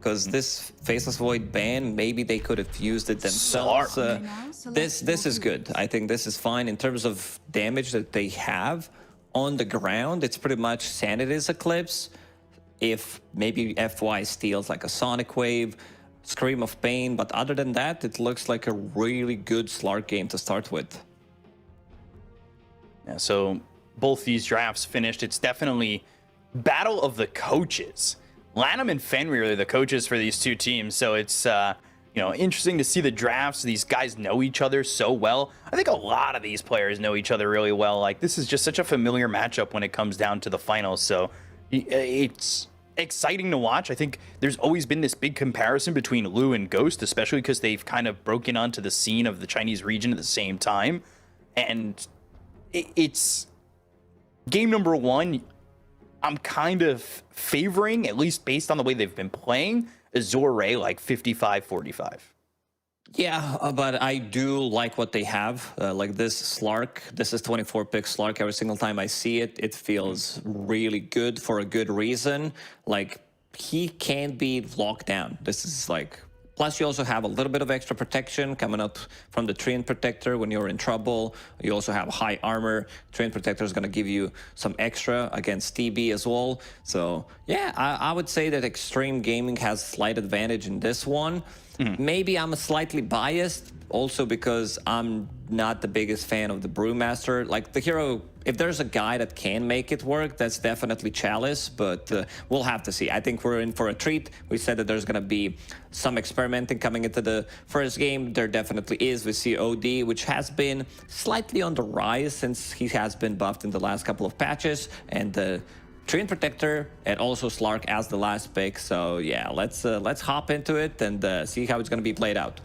because this Faceless Void ban, maybe they could have used it themselves. This is good. I think this is fine in terms of damage that they have on the ground. It's pretty much Sanity's Eclipse. If maybe FY steals like a Sonic Wave, Scream of Pain, but other than that, it looks like a really good Slark game to start with. Yeah, so both these drafts finished. It's definitely battle of the coaches. Lanham and Fenrir are the coaches for these two teams, so it's you know, interesting to see the drafts. These guys know each other so well. I think a lot of these players know each other really well. Like, this is just such a familiar matchup when it comes down to the finals, so it's exciting to watch. I think there's always been this big comparison between Lu and Ghost, especially because they've kind of broken onto the scene of the Chinese region at the same time, and it's game number one. I'm kind of favoring, at least based on the way they've been playing, Azure like 55-45. Yeah, but I do like what they have. Like this Slark, this is 24-pick Slark. Every single time I see it, it feels really good for a good reason. Like, he can't be locked down. This is like... Plus, you also have a little bit of extra protection coming up from the Treant Protector when you're in trouble. You also have high armor. Treant Protector is going to give you some extra against TB as well. So, yeah, I would say that Xtreme Gaming has slight advantage in this one. Maybe I'm slightly biased also because I'm not the biggest fan of the Brewmaster. Like, the hero, if there's a guy that can make it work, that's definitely Chalice, but we'll have to see. I think we're in for a treat. We said that there's going to be some experimenting coming into the first game. There definitely is. We see OD, which has been slightly on the rise since he has been buffed in the last couple of patches, and the Treant Protector and also Slark as the last pick. So yeah, let's hop into it and see how it's going to be played out.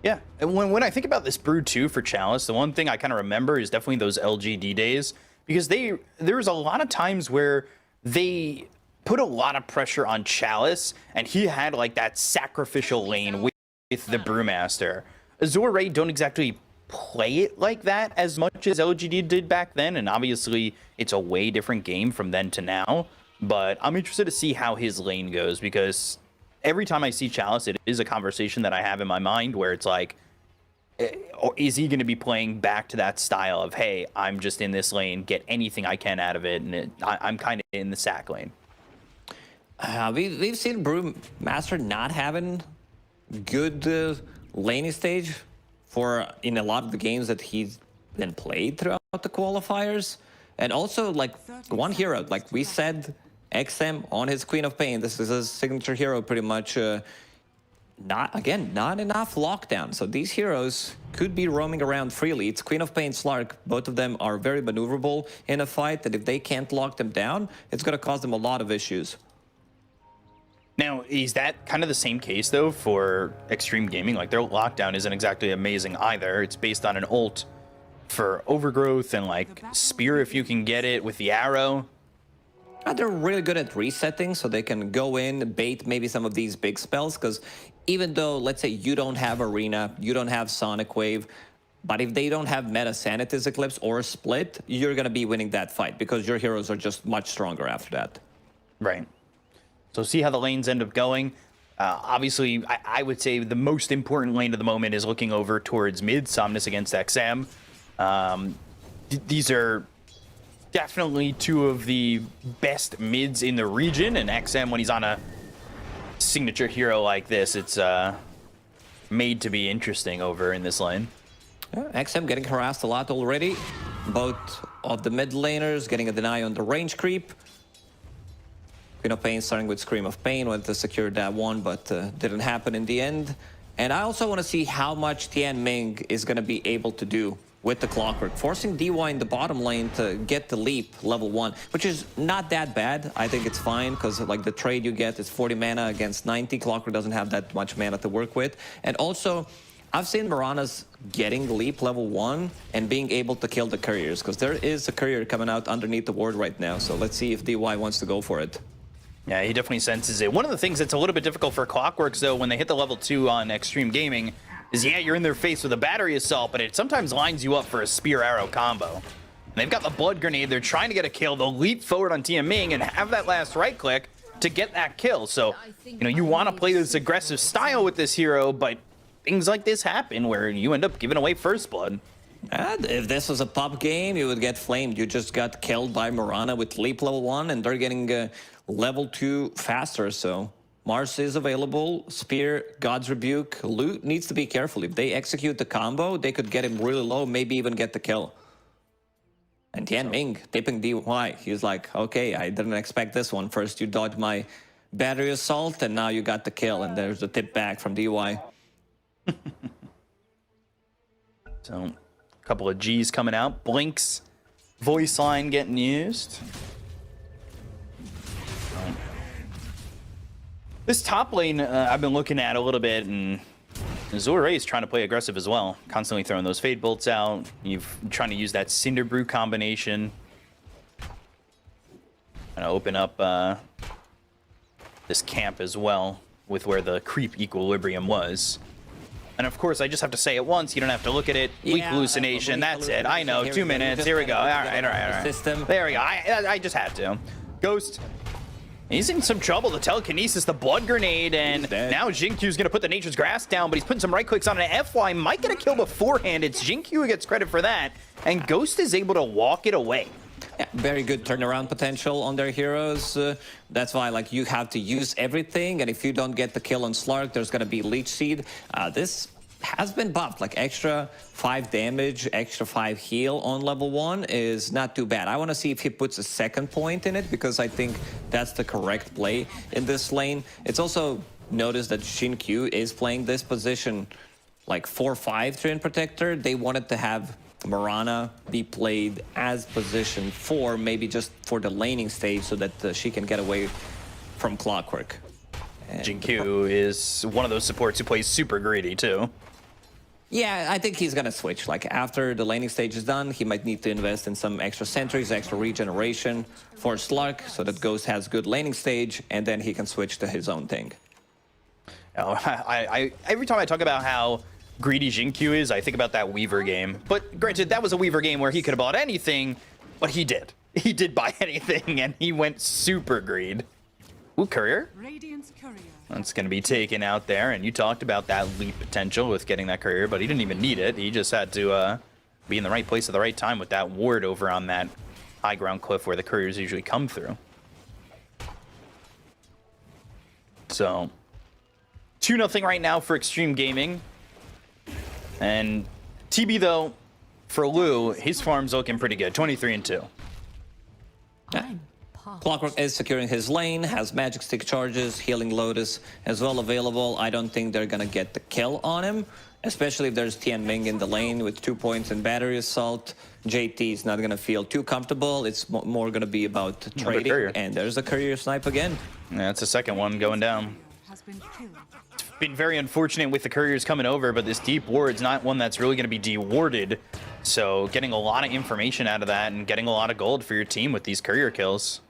Yeah, and when I think about this Brew 2 for Chalice, the one thing I kind of remember is definitely those LGD days, because there was a lot of times where they put a lot of pressure on Chalice, and he had like that sacrificial lane with the Brewmaster. Azure Ray don't exactly play it like that as much as LGD did back then, and obviously it's a way different game from then to now, but I'm interested to see how his lane goes, because every time I see Chalice, it is a conversation that I have in my mind where it's like, is he going to be playing back to that style of, hey, I'm just in this lane, get anything I can out of it, and I'm kind of in the sack lane. We've seen Brewmaster not having good laning stage in a lot of the games that he's been played throughout the qualifiers. And also, like, one hero, like we said, XM on his Queen of Pain. This is his signature hero, pretty much. Not enough lockdown. So these heroes could be roaming around freely. It's Queen of Pain, Slark. Both of them are very maneuverable in a fight, and if they can't lock them down, it's going to cause them a lot of issues. Now, is that kind of the same case, though, for Xtreme Gaming? Like, their lockdown isn't exactly amazing either. It's based on an ult for Overgrowth and, like, Spear if you can get it with the arrow. They're really good at resetting, so they can go in, bait maybe some of these big spells, because even though, let's say, you don't have Arena, you don't have Sonic Wave, but if they don't have Meta Sanity's Eclipse or Split, you're going to be winning that fight, because your heroes are just much stronger after that. Right. So see how the lanes end up going. Obviously, I would say the most important lane at the moment is looking over towards mid, Somnus against XM. These are definitely two of the best mids in the region, and XM, when he's on a signature hero like this, it's made to be interesting over in this lane. Yeah, XM getting harassed a lot already. Both of the mid laners getting a deny on the range creep. Queen of Pain starting with Scream of Pain, went to secure that one, but didn't happen in the end. And I also want to see how much Tian Ming is going to be able to do with the Clockwork, forcing DY in the bottom lane to get the leap level 1, which is not that bad. I think it's fine, because like the trade you get is 40 mana against 90. Clockwork doesn't have that much mana to work with. And also, I've seen Mirana's getting leap level 1 and being able to kill the couriers, because there is a courier coming out underneath the ward right now. So let's see if DY wants to go for it. Yeah, he definitely senses it. One of the things that's a little bit difficult for Clockworks, though, when they hit the level 2 on Xtreme Gaming, is, yeah, you're in their face with a battery assault, but it sometimes lines you up for a spear arrow combo. And they've got the blood grenade. They're trying to get a kill. They'll leap forward on Tian Ming and have that last right click. to get that kill. So, you know, you want to play this aggressive style with this hero, but things like this happen where you end up giving away first blood. And if this was a pop game, you would get flamed. You just got killed by Mirana with Leap level 1, and they're getting level 2 faster, so... Mars is available, Spear, God's Rebuke. Loot needs to be careful. If they execute the combo, they could get him really low, maybe even get the kill. And Tianming, tipping DY. He's like, okay, I didn't expect this one. First you dodged my battery assault, and now you got the kill, and there's a tip back from DY. So, a couple of G's coming out. Blink's voice line getting used. This top lane, I've been looking at a little bit, and Azure is trying to play aggressive as well. Constantly throwing those Fade Bolts out. You're trying to use that Cinder Brew combination. Trying to open up this camp as well with where the creep equilibrium was. And of course, I just have to say it once. You don't have to look at it. Weak hallucination. That's it. I know. 2 minutes. Here we go. All right. System. There we go. I just had to. Ghost. He's in some trouble. The telekinesis, the blood grenade, and now XinQ's going to put the Nature's Grass down, but he's putting some right clicks on an FY. Might get a kill beforehand. It's XinQ who gets credit for that, and Ghost is able to walk it away. Yeah, very good turnaround potential on their heroes. That's why, like, you have to use everything, and if you don't get the kill on Slark, there's going to be Leech Seed. This has been buffed, like extra 5 damage, extra 5 heal on level 1 is not too bad. I want to see if he puts a second point in it, because I think that's the correct play in this lane. It's also noticed that XinQ is playing this position like 4-5 Treant Protector. They wanted to have Mirana be played as position 4, maybe just for the laning stage, so that she can get away from Clockwork. XinQ is one of those supports who plays super greedy too. Yeah, I think he's going to switch. Like, after the laning stage is done, he might need to invest in some extra sentries, extra regeneration for Slark, so that Ghost has good laning stage, and then he can switch to his own thing. Oh, every time I talk about how greedy XinQ is, I think about that Weaver game. But granted, that was a Weaver game where he could have bought anything, but he did. He did buy anything, and he went super greed. Ooh, Courier. Radiant's Courier. That's going to be taken out there, and you talked about that leap potential with getting that Courier, but he didn't even need it. He just had to be in the right place at the right time with that ward over on that high ground cliff where the Couriers usually come through. So, 2-0 right now for Xtreme Gaming. And TB, though, for Lou, his farm's looking pretty good. 23-2. I'm Clockwork is securing his lane, has Magic Stick charges, Healing Lotus as well available. I don't think they're gonna get the kill on him, especially if there's Tianming in the lane with 2 points in battery assault. JT is not gonna feel too comfortable. It's more gonna be about trading, and there's a Courier snipe again. Yeah, that's the second one going down. has been killed. It's been very unfortunate with the Couriers coming over, but this deep ward's not one that's really going to be dewarded. So getting a lot of information out of that and getting a lot of gold for your team with these Courier kills.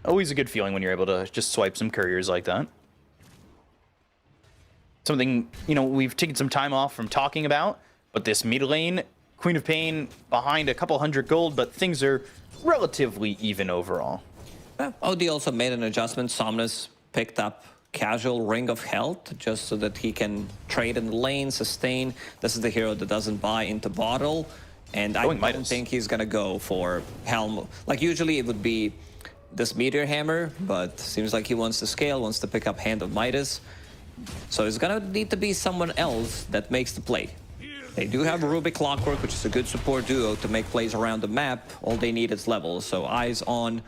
Always a good feeling when you're able to just swipe some Couriers like that. Something, you know, we've taken some time off from talking about, but this mid lane, Queen of Pain behind a couple hundred gold, but things are relatively even overall. OD also made an adjustment. Somnus picked up casual Ring of Health just so that he can trade in the lane, sustain. This is the hero that doesn't buy into bottle, and I don't think he's gonna go for Helm. Like, usually it would be this Meteor Hammer, but seems like he wants to scale, wants to pick up Hand of Midas. So it's gonna need to be someone else that makes the play. They do have Ruby Clockwork, which is a good support duo to make plays around the map. All they need is levels. So eyes on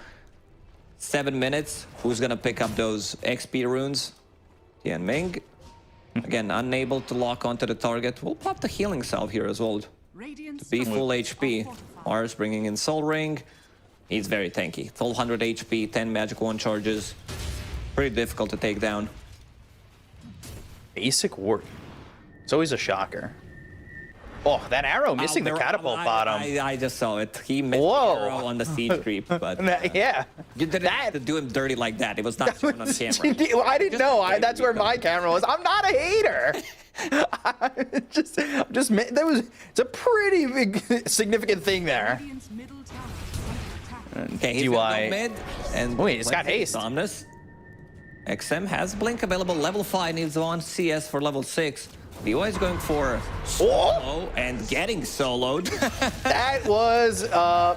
7 minutes. Who's gonna pick up those XP runes? Tianming. Again, unable to lock onto the target. We'll pop the healing salve here as well. To be full HP. Mars bringing in Soul Ring. He's very tanky. Full 100 HP, 10 magic wand charges. Pretty difficult to take down. Basic ward. It's always a shocker. Oh, that arrow missing the catapult bottom. I just saw it. He missed the arrow on the siege creep, but yeah, you didn't have to do him dirty like that. It was not shown on camera. Well, I didn't know. That's where my camera was. I'm not a hater. It's a pretty big, significant thing there. Radiant's middle tower is under attack. Okay, he's gonna go mid. And wait, he's got haste. Somnus. XM has Blink available. Level 5 needs on CS for level 6. BO is going for solo and getting soloed. That was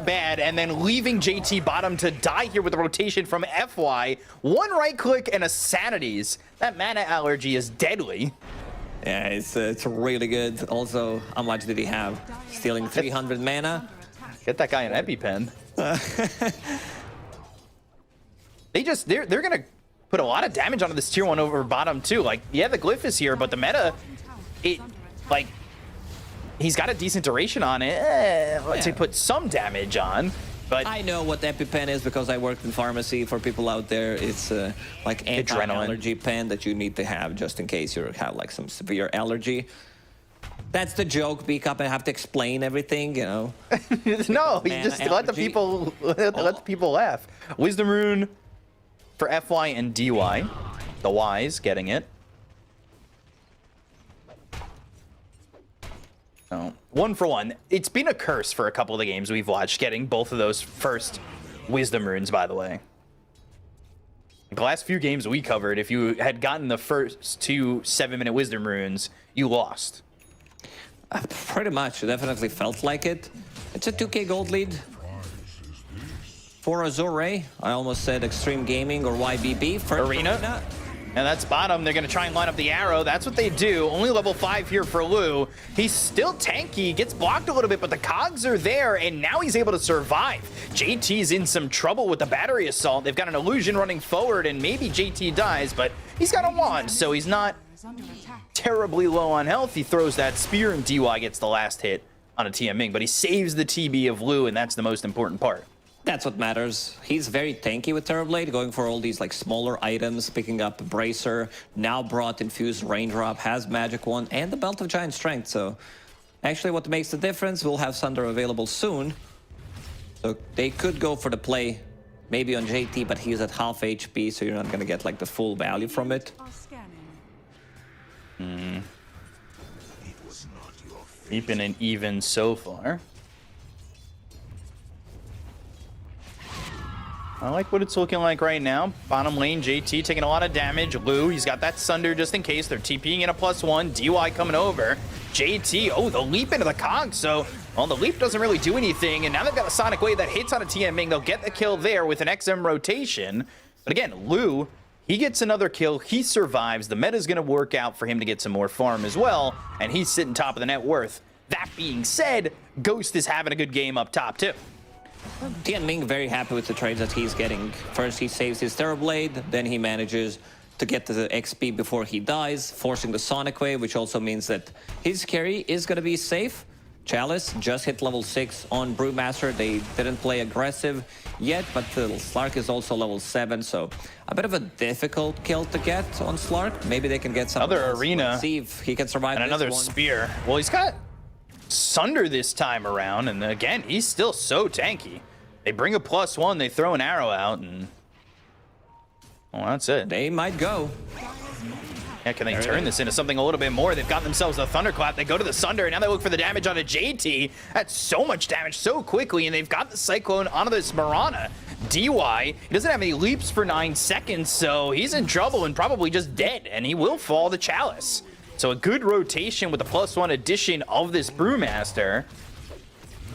bad. And then leaving JT bottom to die here with the rotation from FY. One right click and a Sanities. That mana allergy is deadly. Yeah, it's really good. Also, how much did he have? Stealing 300 mana. Get that guy an EpiPen. They're gonna put a lot of damage onto this tier 1 over bottom too. Like, yeah, the glyph is here, but the meta, he's got a decent duration on it. To put some damage on. But I know what EpiPen is because I worked in pharmacy. For people out there, it's like anti-allergy pen that you need to have just in case you have like some severe allergy. That's the joke, B-Cup. I have to explain everything, you know. No, you just let the people let the people laugh. Wisdom Rune for FY and DY. The Ys getting it. So, 1 for 1. It's been a curse for a couple of the games we've watched, getting both of those first Wisdom Runes, by the way. The last few games we covered, if you had gotten the first 2 7-minute Wisdom Runes, you lost. Pretty much. It definitely felt like it. It's a 2k gold lead for Azure. I almost said Xtreme Gaming or YBB. First Arena. And that's bottom. They're going to try and line up the arrow. That's what they do. Only level 5 here for Lou. He's still tanky. Gets blocked a little bit, but the cogs are there, and now he's able to survive. JT's in some trouble with the battery assault. They've got an illusion running forward, and maybe JT dies, but he's got a wand, so he's not terribly low on health. He throws that spear, and DY gets the last hit on a TMing, but he saves the TB of Lou, and that's the most important part. That's what matters. He's very tanky with Terrorblade, going for all these like smaller items, picking up Bracer, now brought Infused Raindrop, has Magic Wand, and the Belt of Giant Strength. So actually what makes the difference, we'll have Sunder available soon. So they could go for the play maybe on JT, but he's at half HP, so you're not going to get like the full value from it. Keeping it even so far. I like what it's looking like right now. Bottom lane, JT taking a lot of damage. Lou, he's got that Sunder just in case. They're TPing in a +1. DY coming over. JT, oh, the leap into the cog. So, well, the leap doesn't really do anything. And now they've got a Sonic Wave that hits on a TMing. They'll get the kill there with an XM rotation. But again, Lou, he gets another kill. He survives. The meta's going to work out for him to get some more farm as well. And he's sitting top of the net worth. That being said, Ghost is having a good game up top, too. Ming very happy with the trades that he's getting. First, he saves his Terrorblade, then he manages to get the XP before he dies, forcing the Sonic Wave, which also means that his carry is going to be safe. Chalice just hit level 6 on Brewmaster. They didn't play aggressive yet, but Slark is also level 7, so a bit of a difficult kill to get on Slark. Maybe they can get some another arena. Let's see if he can survive and this another one. spear. Well, he's got Sunder this time around, and again, he's still so tanky. They bring a +1, they throw an arrow out, and well, that's it. They might go. Yeah, can they turn this into something a little bit more? They've got themselves a Thunderclap. They go to the Sunder, and now they look for the damage on a JT. That's so much damage so quickly, and they've got the Cyclone onto this Mirana. DY, he doesn't have any leaps for 9 seconds, so he's in trouble and probably just dead, and he will fall to Chalice. So a good rotation with the +1 addition of this Brewmaster.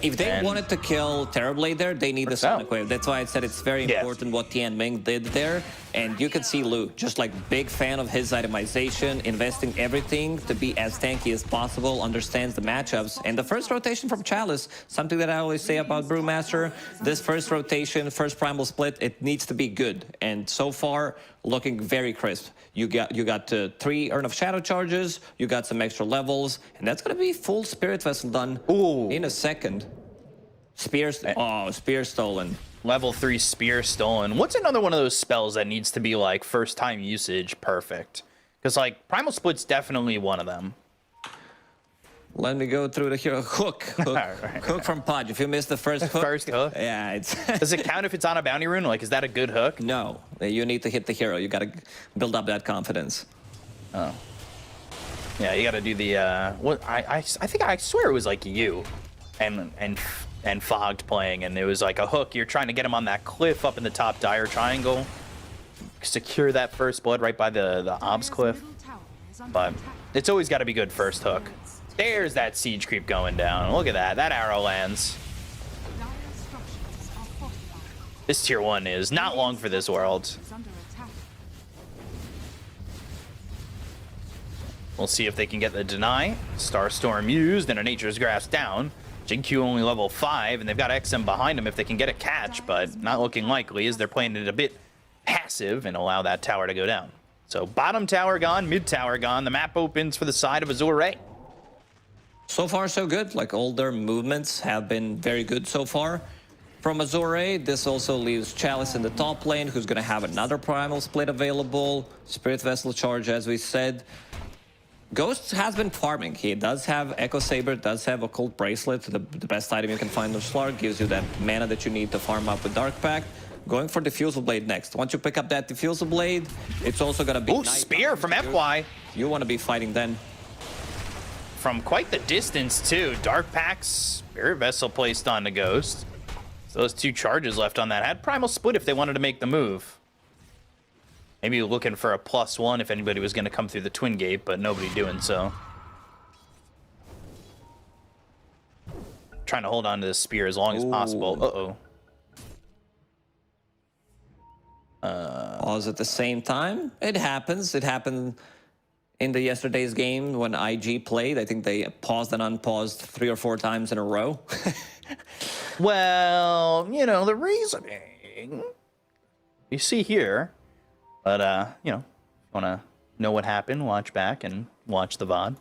If they wanted to kill Terrorblade there, they need the Sonic Wave. That's why I said it's very important what Ming did there. And you can see Lou, just like big fan of his itemization, investing everything to be as tanky as possible, understands the matchups. And the first rotation from Chalice, something that I always say about Brewmaster, this first rotation, first primal split, it needs to be good. And so far, looking very crisp. You got 3 Urn of Shadow charges, you got some extra levels, and that's going to be full Spirit Vessel done in a second. Spear stolen. Level 3 spear stolen. What's another one of those spells that needs to be like first time usage perfect? Because like Primal Split's definitely one of them. Let me go through the hero. Hook from Podge. If you miss the first hook. Yeah, it's... Does it count if it's on a bounty rune? Like, is that a good hook? No, you need to hit the hero. You got to build up that confidence. Oh. Yeah, you got to do the, what, I think, I swear it was like you. And and Fogged playing, and it was like a hook. You're trying to get him on that cliff up in the top dire triangle, secure that first blood right by the obs cliff. But it's always got to be good first hook. There's that siege creep going down. Look at that. That arrow lands. This tier 1 is not long for this world. We'll see if they can get the deny. Starstorm used and a Nature's Grasp down. XinQ only level 5, and they've got XM behind them if they can get a catch, but not looking likely as they're playing it a bit passive and allow that tower to go down. So bottom tower gone, mid tower gone. The map opens for the side of Azure. So far, so good. Like, all their movements have been very good so far. From Azure, this also leaves Chalice in the top lane, who's going to have another Primal Split available. Spirit Vessel charge, as we said. Ghost has been farming. He does have Echo Saber, does have Occult Bracelet, the best item you can find on Slark, gives you that mana that you need to farm up with Dark Pact. Going for Diffusal Blade next. Once you pick up that Diffusal Blade, it's also gonna be... Ooh, spear from FY. You want to be fighting then. From quite the distance, too. Dark Pact, Spirit Vessel placed on the Ghost. So those 2 charges left on that. Had Primal Split if they wanted to make the move. Maybe looking for a +1 if anybody was going to come through the Twin Gate, but nobody doing so. Trying to hold on to this spear as long as possible. Uh-oh. Pause at the same time. It happens. It happened in the yesterday's game when IG played. I think they paused and unpaused 3 or 4 times in a row. Well, you know, the reasoning you see here. But, you know, want to know what happened, watch back and watch the VOD.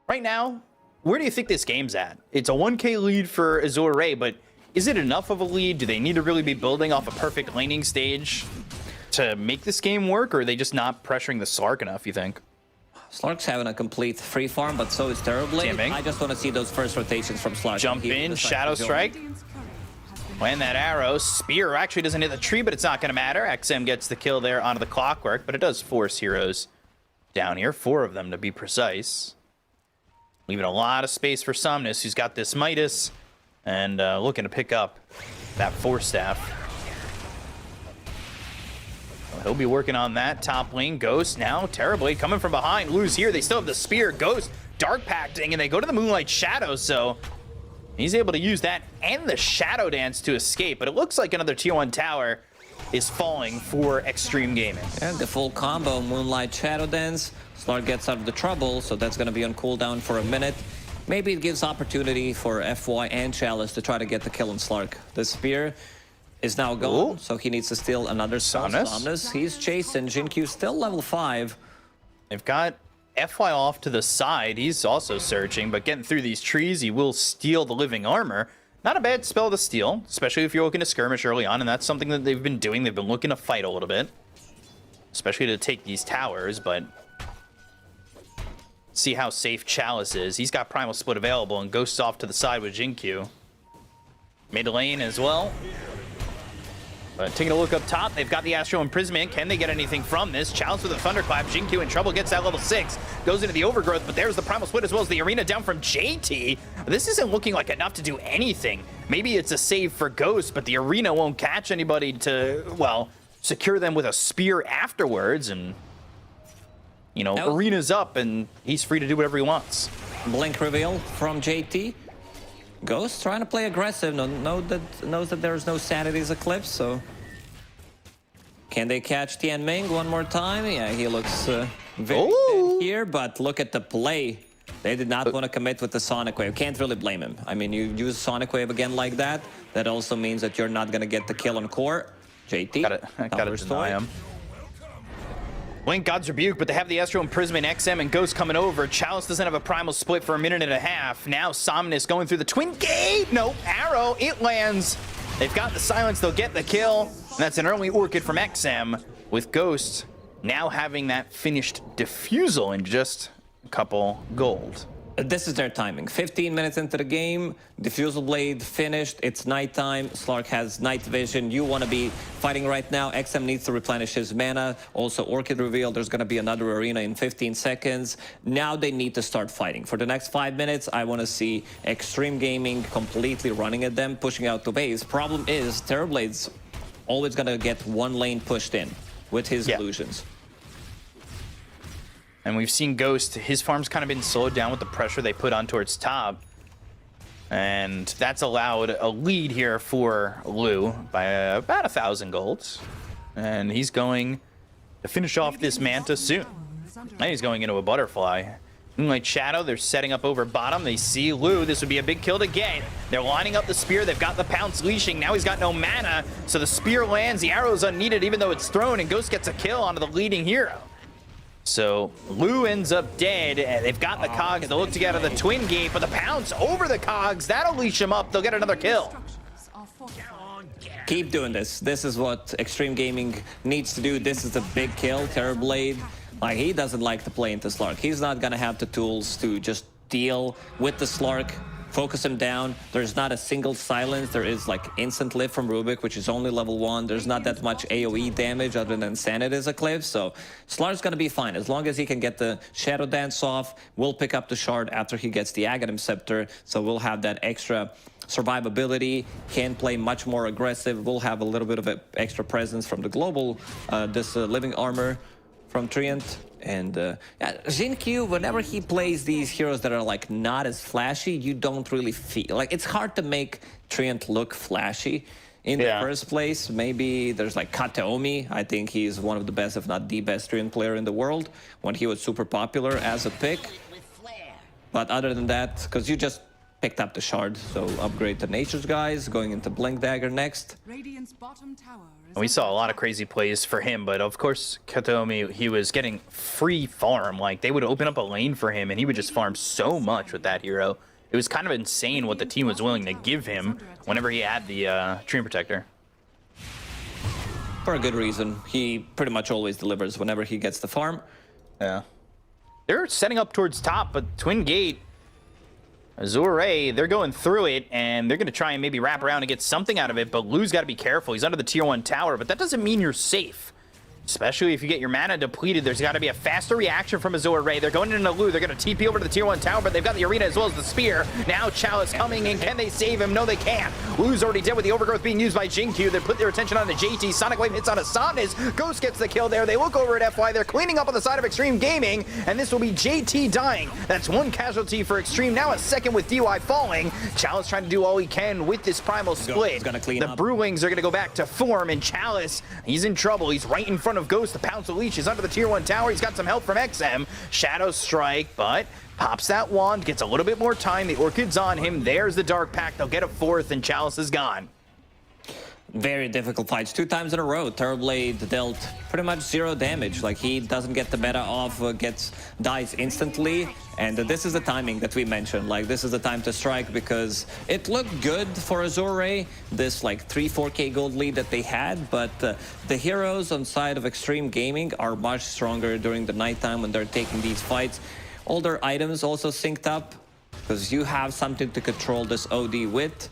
Right now, where do you think this game's at? It's a 1K lead for Azure, but is it enough of a lead? Do they need to really be building off a perfect laning stage to make this game work, or are they just not pressuring the Slark enough, you think? Slark's having a complete free farm, but so is Terrorblade. I just want to see those first rotations from Slark. Jump in, Shadow Strike. Land that arrow. Spear actually doesn't hit the tree, but it's not going to matter. XM gets the kill there onto the Clockwork, but it does force heroes down here. 4 of them to be precise. Leaving a lot of space for Somnus, who's got this Midas, and looking to pick up that Force Staff. Well, he'll be working on that. Top lane, Ghost now. Terrorblade coming from behind. Lose here. They still have the Spear. Ghost Dark Pacting, and they go to the Moonlight Shadow, so... he's able to use that and the Shadow Dance to escape, but it looks like another tier 1 tower is falling for Xtreme Gaming. And the full combo, Moonlight Shadow Dance. Slark gets out of the trouble, so that's going to be on cooldown for a minute. Maybe it gives opportunity for FY and Chalice to try to get the kill on Slark. The spear is now gone, so he needs to steal another Somnus. He's chasing. XinQ still level 5. They've got FY off to the side. He's also searching, but getting through these trees, he will steal the living armor. Not a bad spell to steal, especially if you're looking to skirmish early on, and that's something that they've been doing. They've been looking to fight a little bit, especially to take these towers, but see how safe Chalice is. He's got Primal Split available, and Ghost's off to the side with XinQ. Mid lane as well. But taking a look up top, they've got the Astral Imprisonment. Can they get anything from this? Chalice with a Thunderclap. XinQ in trouble, gets that level 6. Goes into the Overgrowth, but there's the Primal Split as well as the Arena down from JT. This isn't looking like enough to do anything. Maybe it's a save for Ghost, but the Arena won't catch anybody to, well, secure them with a spear afterwards. And, you know, Arena's up, and he's free to do whatever he wants. Blink reveal from JT. Ghost trying to play aggressive, knows that there's no Sanity's Eclipse, so... Can they catch Tianming one more time? Yeah, he looks very dead here, but look at the play. They did not want to commit with the Sonic Wave. Can't really blame him. I mean, you use Sonic Wave again like that, that also means that you're not going to get the kill on core. JT, gotta deny him. Blink God's Rebuke, but they have the Astral Imprisonment, XM and Ghost coming over. Chalice doesn't have a Primal Split for a minute and a half. Now Somnus going through the Twin Gate. No, arrow, it lands. They've got the silence, they'll get the kill. And that's an early Orchid from XM, with Ghost now having that finished Diffusal in just a couple gold. This is their timing. 15 minutes into the game, Diffusal Blade finished, it's nighttime, Slark has night vision, you want to be fighting right now, XM needs to replenish his mana, also Orchid reveal, there's going to be another arena in 15 seconds. Now they need to start fighting. For the next 5 minutes, I want to see Xtreme Gaming completely running at them, pushing out the base. Problem is, Terrorblade's always going to get one lane pushed in with his illusions. And we've seen Ghost, his farm's kind of been slowed down with the pressure they put on towards top. And that's allowed a lead here for Lou by about 1,000 golds. And he's going to finish off this Manta soon. Now he's going into a Butterfly. Moonlight Shadow, they're setting up over bottom. They see Lou. This would be a big kill to get. They're lining up the spear. They've got the Pounce leashing. Now he's got no mana. So the spear lands. The arrow's unneeded even though it's thrown. And Ghost gets a kill onto the leading hero. So Lou ends up dead, and they've got the cogs. They'll look to get out of the twin gate, but the Pounce over the cogs, that'll leash them up. They'll get another kill. Keep doing this. This is what Xtreme Gaming needs to do. This is the big kill. Terrorblade, like, he doesn't like to play into Slark. He's not gonna have the tools to just deal with the Slark, focus him down. There's not a single silence. There is like instant lift from Rubik, which is only level 1. There's not that much AoE damage other than Sanity's Eclipse. So Slark's gonna be fine. As long as he can get the Shadow Dance off, we'll pick up the shard after he gets the Aghanim Scepter. So we'll have that extra survivability, can play much more aggressive. We'll have a little bit of an extra presence from the global, this living armor from Treant. And yeah, XinQ, whenever he plays these heroes that are like not as flashy, you don't really feel like it's hard to make Treant look flashy in the first place. Maybe there's like Kateomi. I think he's one of the best, if not the best Treant player in the world when he was super popular as a pick. But other than that, because you just picked up the shard, so upgrade to Nature's Guys, going into Blink Dagger next. Radiant's bottom tower is We saw a lot of crazy plays for him, but of course, Katomi, he was getting free farm. Like, they would open up a lane for him, and he would just farm so much with that hero. It was kind of insane what the team was willing to give him whenever he had the Dream Protector. For a good reason. He pretty much always delivers whenever he gets the farm. Yeah. They're setting up towards top, but Twin Gate, Azure, they're going through it, and they're going to try and maybe wrap around and get something out of it, but Lou's got to be careful. He's under the tier 1 tower, but that doesn't mean you're safe. Especially if you get your mana depleted, there's got to be a faster reaction from Azure. They're going into Lou. They're going to TP over to the tier 1 tower, but they've got the arena as well as the spear. Now Chalice coming in. Can they save him? No, they can't. Lou's already dead with the overgrowth being used by XinQ. They put their attention on the JT. Sonic Wave hits on a Somnus. Ghost gets the kill there. They look over at FY. They're cleaning up on the side of Xtreme Gaming, and this will be JT dying. That's one casualty for Xtreme. Now a second with DY falling. Chalice trying to do all he can with this primal split. He's gonna clean the up. Brewlings are going to go back to form, and Chalice, he's in trouble. He's right in front of Ghost. The Pounce Leech is under the tier 1 tower. He's got some help from XM. Shadow Strike, but pops that wand, gets a little bit more time. The Orchid's on him. There's the Dark Pact. They'll get a fourth, and Chalice is gone. Very difficult fights. 2 times in a row, Terrorblade dealt pretty much 0 damage. Like, he doesn't get the meta off, dies instantly. And this is the timing that we mentioned. Like, this is the time to strike because it looked good for Azure, this like 3-4k gold lead that they had. But the heroes on side of Xtreme Gaming are much stronger during the nighttime when they're taking these fights. All their items also synced up because you have something to control this OD with.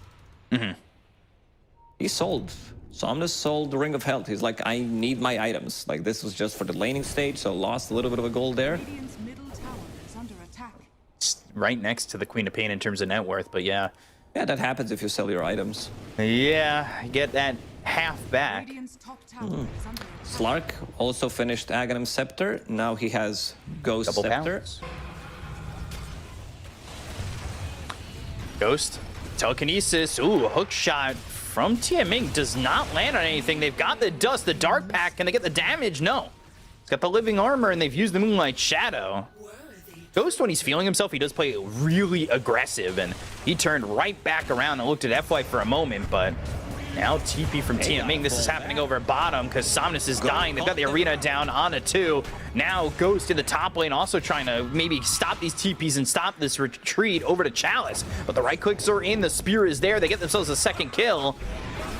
He sold. Somnus sold the Ring of Health. He's like, I need my items. Like, this was just for the laning stage, so lost a little bit of a gold there. Radiant's middle tower is under attack. It's right next to the Queen of Pain in terms of net worth, but yeah. Yeah, that happens if you sell your items. Yeah, get that half back. Radiant's top tower is under attack. Slark also finished Aghanim Scepter. Now he has Ghost Double Scepter. Pounce. Ghost, telekinesis. Ooh, a hook shot from Tiaming does not land on anything. They've got the dust, the Dark Pack. Can they get the damage? No. It's got the living armor, and they've used the Moonlight Shadow. Ghost, when he's feeling himself, he does play really aggressive, and he turned right back around and looked at FY for a moment, but now TP from Tiaming. This is happening over bottom because Somnus is dying. They've got the arena down on a 2. Now Ghost in the top lane also trying to maybe stop these TPs and stop this retreat over to Chalice. But the right clicks are in. The spear is there. They get themselves a second kill.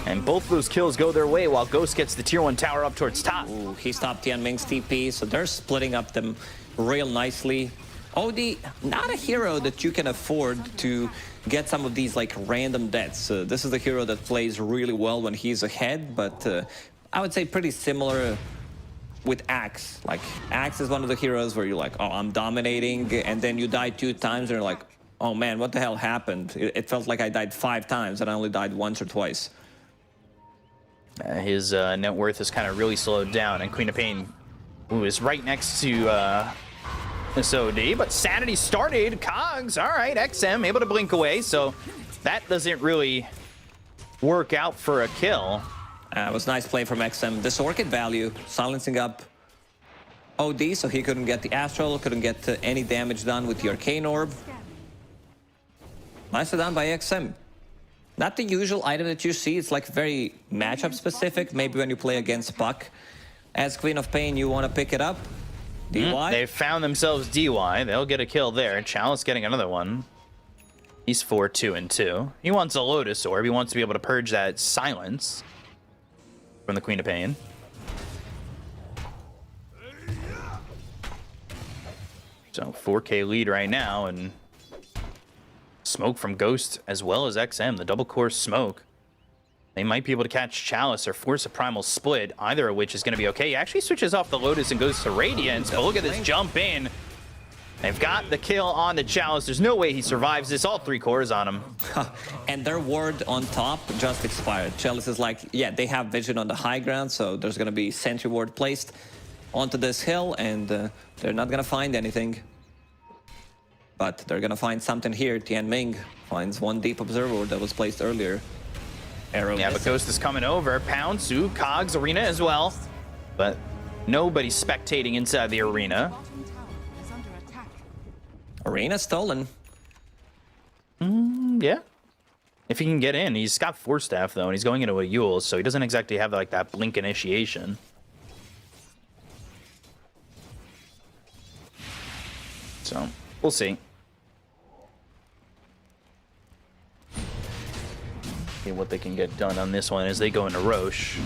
And both of those kills go their way while Ghost gets the tier 1 tower up towards top. Ooh, he stopped Tianming's TP, so they're splitting up them real nicely. OD, not a hero that you can afford to get some of these like random deaths. This is the hero that plays really well when he's ahead, but I would say pretty similar with Axe. Like, Axe is one of the heroes where you're like, oh, I'm dominating, and then you die 2 times, and you're like, oh man, what the hell happened? It felt like I died 5 times, and I only died once or twice. His net worth has kind of really slowed down, and Queen of Pain, who is right next to this OD, but Sanity started. Cogs, all right, XM able to blink away, so that doesn't really work out for a kill. It was nice play from XM. This Orchid value, silencing up OD, so he couldn't get the Astral, couldn't get any damage done with the Arcane Orb. Nicely done by XM. Not the usual item that you see. It's like very matchup specific. Maybe when you play against Puck. As Queen of Pain, you want to pick it up. DY. They found themselves DY. They'll get a kill there. Chalice getting another one. He's 4-2-2. He wants a Lotus Orb. He wants to be able to purge that silence from the Queen of Pain. So 4K lead right now, and smoke from Ghost as well as XM, the double core smoke. They might be able to catch Chalice or force a primal split, either of which is going to be okay. He actually switches off the Lotus and goes to Radiance, but look at this jump in. They've got the kill on the Chalice. There's no way he survives this. All 3 cores on him. And their ward on top just expired. Chalice is like, yeah, they have vision on the high ground, so there's going to be sentry ward placed onto this hill, and they're not going to find anything. But they're going to find something here. Tian Ming finds one deep observer that was placed earlier. Arrow yeah, but Ghost is coming over. Pound, Su, Cogs, Arena as well. But nobody's spectating inside the arena. Bottom tower is under attack. Arena stolen. Yeah. If he can get in. He's got Force Staff, though, and he's going into a Yule, so he doesn't exactly have like that blink initiation. So, we'll see. See what they can get done on this one as they go into Roche.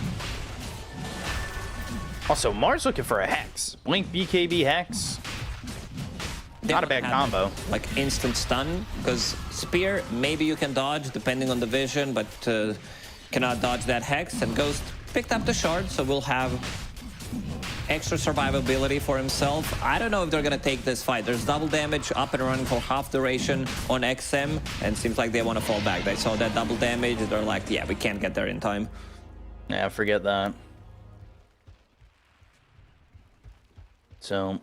Also, Mars looking for a Hex. Blink, BKB, Hex. Not a bad combo. Like instant stun, because Spear, maybe you can dodge depending on the vision, but cannot dodge that Hex. And Ghost picked up the shard, so we'll have extra survivability for himself. I don't know if they're gonna take this fight. There's double damage up and running for half duration on XM, and seems like they want to fall back. They saw that double damage, they're like, yeah, we can't get there in time. Yeah, forget that. So,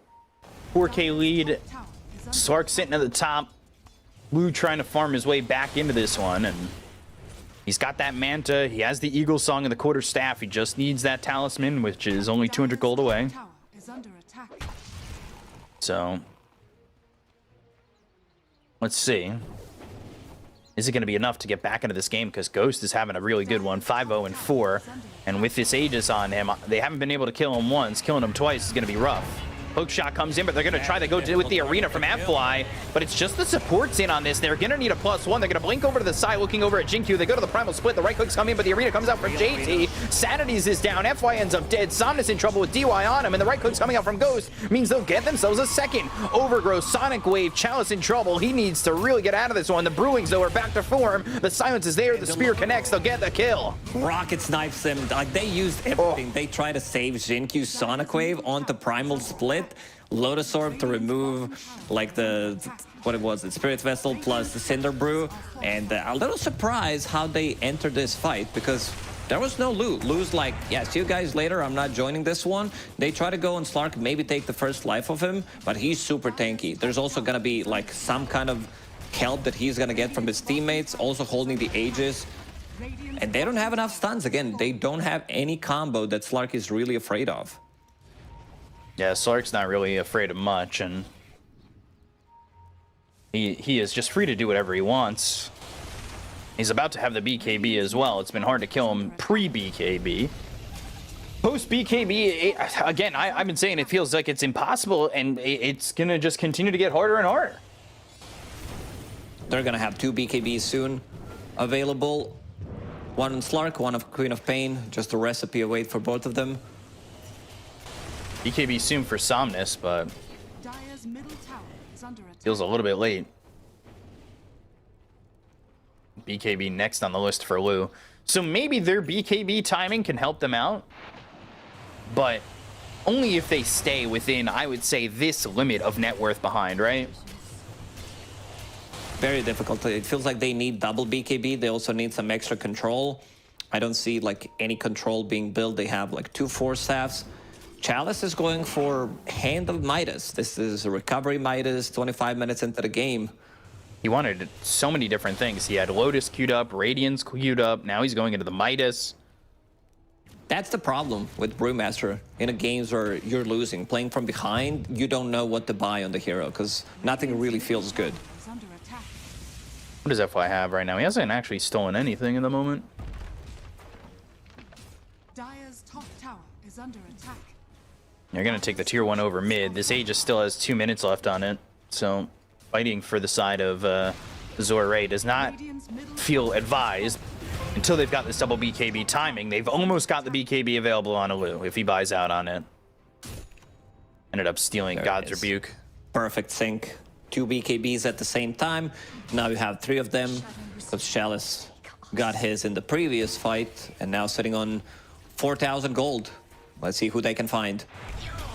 4K lead. Slark sitting at the top. Blue trying to farm his way back into this one, and he's got that Manta. He has the Eagle Song and the Quarter Staff. He just needs that Talisman, which is only 200 gold away. Tower is under attack. So, let's see. Is it going to be enough to get back into this game? Because Ghost is having a really good one, 5-0-4. And with this Aegis on him, they haven't been able to kill him once. Killing him twice is going to be rough. Hook shot comes in, but they're going to try to go with the arena from Fly, but it's just the supports in on this. They're going to need a +1. They're going to blink over to the side, looking over at XinQ. They go to the primal split. The right hook's coming in, but the arena comes out from JT. Sanity's is down. FY ends up dead. Somnus in trouble with DY on him, and the right hook's coming out from Ghost. Means they'll get themselves a second. Overgrowth, Sonic Wave, Chalice in trouble. He needs to really get out of this one. The Brewings, though, are back to form. The silence is there. The spear connects. They'll get the kill. Rocket snipes him. Like, they used everything. They try to save XinQ's Sonic Wave onto primal split. Lotus Orb to remove like the what it was, the Spirit Vessel plus the Cinder Brew, and a little surprised how they entered this fight because there was no loot. Lou's like, yeah, see you guys later, I'm not joining this one. They try to go on Slark, maybe take the first life of him, but he's super tanky. There's also gonna be like some kind of help that he's gonna get from his teammates, also holding the Aegis. And they don't have enough stuns. Again, they don't have any combo that Slark is really afraid of. Yeah, Slark's not really afraid of much, and he is just free to do whatever he wants. He's about to have the BKB as well. It's been hard to kill him pre-BKB. Post-BKB, again, I've been saying it feels like it's impossible, and it's going to just continue to get harder and harder. They're going to have 2 BKBs soon available. One on Slark, one of Queen of Pain. Just a recipe await for both of them. BKB soon for Somnus, but Dire's middle tower is under attack. Feels a little bit late. BKB next on the list for Lou. So maybe their BKB timing can help them out, but only if they stay within, I would say, this limit of net worth behind, right? Very difficult. It feels like they need double BKB. They also need some extra control. I don't see like any control being built. They have like 2 force staffs. Chalice is going for Hand of Midas. This is a recovery Midas 25 minutes into the game. He wanted so many different things. He had Lotus queued up, Radiance queued up. Now he's going into the Midas. That's the problem with Brewmaster in a games where you're losing. Playing from behind, you don't know what to buy on the hero because nothing really feels good. Is under attack. What does FY have right now? He hasn't actually stolen anything in the moment. Dire's top tower is under attack. You're going to take the tier 1 over mid. This Aegis still has 2 minutes left on it. So fighting for the side of Azure does not Radiant's middle feel advised until they've got this double BKB timing. They've almost got the BKB available on Alu if he buys out on it. Ended up stealing There it God's is. Rebuke. Perfect sync. 2 BKBs at the same time. Now you have 3 of them because Chalice got his in the previous fight and now sitting on 4,000 gold. Let's see who they can find.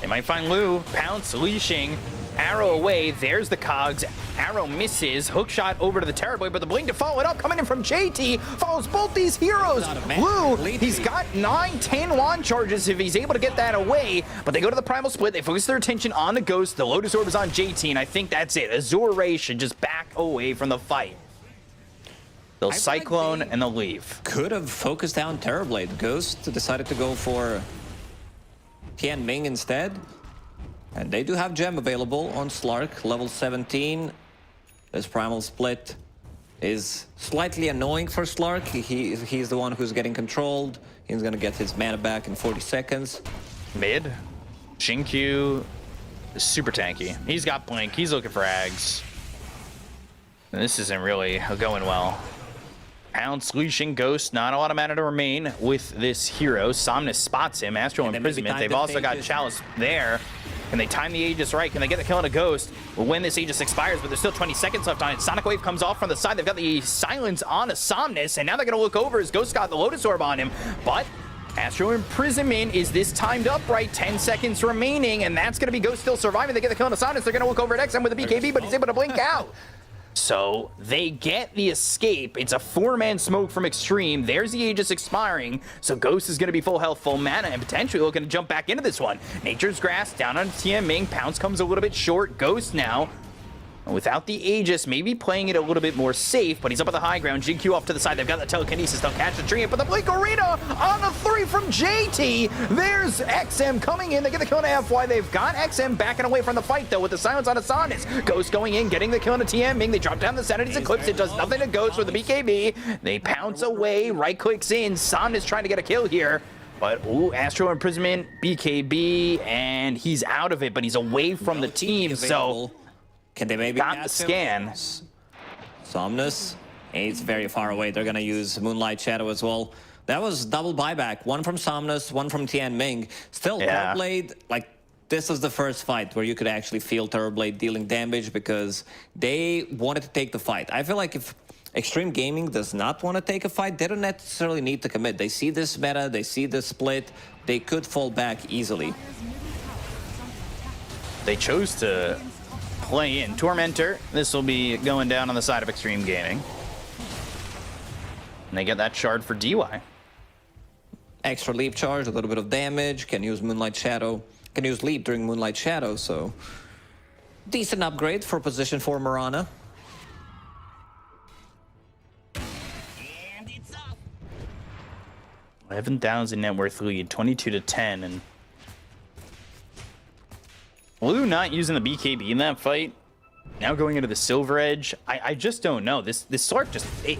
They might find Lou. Pounce, leashing. Arrow away. There's the cogs. Arrow misses. Hook shot over to the Terrorboy, but the blink to follow it up. Coming in from JT. Follows both these heroes. Lou, he's got 9-10 wand charges if he's able to get that away. But they go to the Primal Split. They focus their attention on the Ghost. The Lotus Orb is on JT, and I think that's it. Azure Ray should just back away from the fight. They'll Cyclone and they'll leave. Could have focused down Terrorblade. Ghost decided to go for Tian Ming instead. And they do have gem available on Slark, level 17. This Primal Split is slightly annoying for Slark. He's the one who's getting controlled. He's gonna get his mana back in 40 seconds. Mid, XinQ is super tanky. He's got Blink. He's looking for Ags. And this isn't really going well. Pounce, leashing, Ghost, not a lot of mana to remain with this hero. Somnus spots him, Astral And then maybe Imprisonment. time They've to also got Aegis. Chalice there. Can they time the Aegis right? Can they get the kill on a Ghost? Well, when this Aegis expires, but there's still 20 seconds left on it. Sonic Wave comes off from the side. They've got the silence on a Somnus, and now they're going to look over as Ghost got the Lotus Orb on him. But Astral Imprisonment, is this timed up right? 10 seconds remaining, and that's going to be Ghost still surviving. They get the kill on a Somnus. They're going to look over at XM with a BKB, but he's able to blink out. So they get the escape. It's a 4-man smoke from Xtreme. There's the Aegis expiring. So Ghost is going to be full health, full mana, and potentially looking to jump back into this one. Nature's Grass down on Tian Ming. Pounce comes a little bit short. Ghost now, without the Aegis, maybe playing it a little bit more safe, but he's up at the high ground. XinQ off to the side. They've got the telekinesis. They'll catch the tree, but the Blink Arena on the 3 from JT. There's XM coming in. They get the kill on FY. They've got XM backing away from the fight, though, with the silence on Assanis. Ghost going in, getting the kill on a TM Ming. They drop down the Sanity's Eclipse. It does nothing to Ghost with the BKB. They pounce away. Right clicks in. Somnus trying to get a kill here. But, ooh, Astral Imprisonment, BKB, and he's out of it, but he's away from the team, so can they maybe got the catch scan. him? Somnus, he's very far away. They're gonna use Moonlight Shadow as well. That was double buyback. One from Somnus, one from Tian Ming. Still, Yeah. Terrorblade, like, this was the first fight where you could actually feel Terrorblade dealing damage because they wanted to take the fight. I feel like if Xtreme Gaming does not want to take a fight, they don't necessarily need to commit. They see this meta, they see the split, they could fall back easily. Dire's middle tower is under attack. They chose to play in Tormentor. This will be going down on the side of Xtreme Gaming. And they get that shard for DY. Extra leap charge, a little bit of damage, can use Moonlight Shadow, can use leap during Moonlight Shadow, so decent upgrade for position 4 Mirana. 11,000 net worth lead, 22-10, and Lou not using the BKB in that fight. Now going into the Silver Edge. I just don't know. This Slark just it